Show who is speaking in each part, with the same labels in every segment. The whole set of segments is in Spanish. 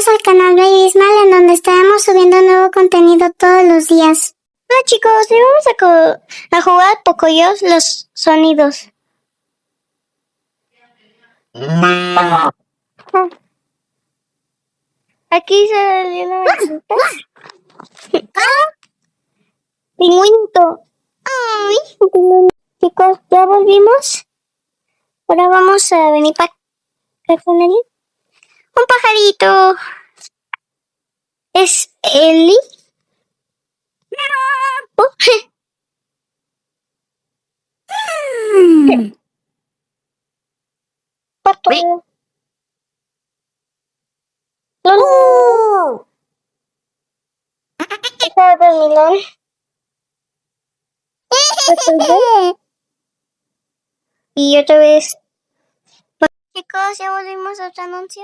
Speaker 1: Bienvenidos al canal Baby Smile, en donde estaremos subiendo nuevo contenido todos los días. Hola chicos, hoy vamos a jugar Pocoyos los sonidos. Aquí salió una manita. Pingüinito. Ay, pingüinito. Chicos, ya volvimos. Ahora vamos a venir para acá con él. Un pajarito. ¿Es Eli? Oh. Pato. Está dormilón. Y otra vez. Bueno, chicos, ya volvimos a otro anuncio.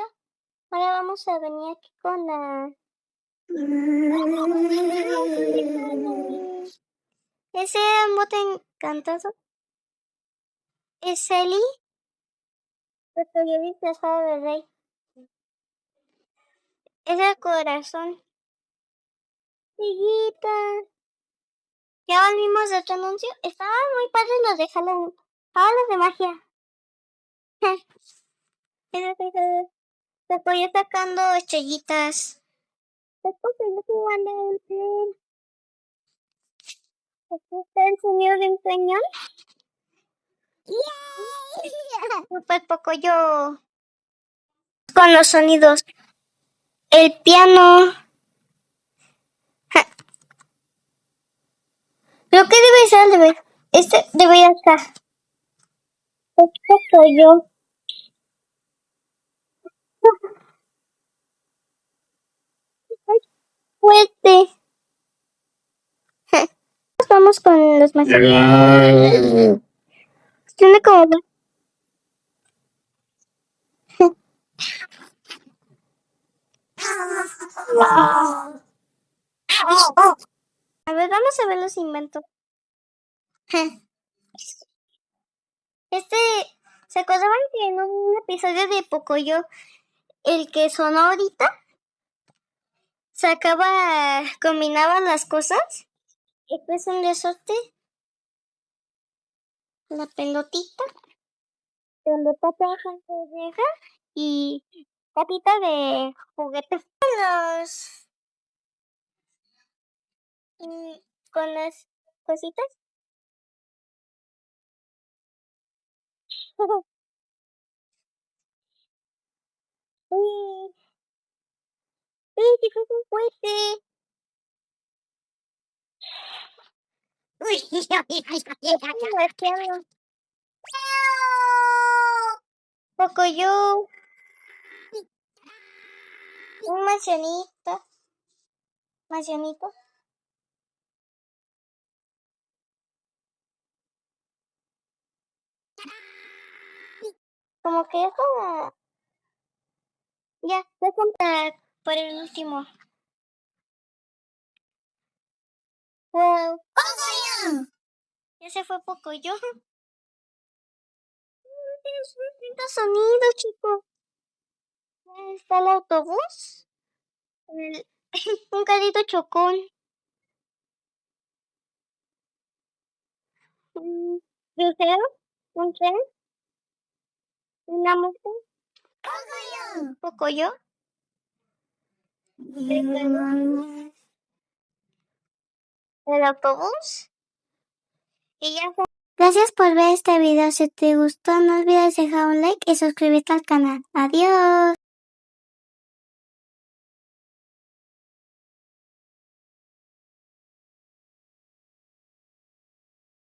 Speaker 1: Ahora vamos a venir aquí con la... Ese bote encantado es Eli, porque yo vi disfrazado de rey. Es el corazón. Higuita. Ya volvimos de otro anuncio. Estaban muy padres los de Halloween. Ahora los de magia. Se fue sacando estrellitas. Después se jugando en tren. Aquí está el sonido de un cañón. Pues poco yo con los sonidos. El piano. Creo que debe ser al revés. Este debería estar. Esto soy yo. Fuerte. Vamos con los más. Tiene como. A ver, vamos a ver los inventos. ¿Se acordaban que en un episodio de Pocoyo, el que sonó ahorita, combinaba las cosas? Este es un resorte, la pelotita, donde papá deja y patita de juguetes. Con las cositas. Uy, sí, fue un cohete. Pocoyo, un manzanito. Como que es como... Ya, voy a contar por el último. Wow. ¡Pocoyo! Ya se fue Pocoyo. Es un lindo sonido, chicos. Está el autobús. Un carrito chocón. Un crucero. Un tren. Una moto. Pocoyo. Pocoyo. El autobús. Y ya fue. Gracias por ver este video. Si te gustó, no olvides dejar un like y suscribirte al canal. Adiós.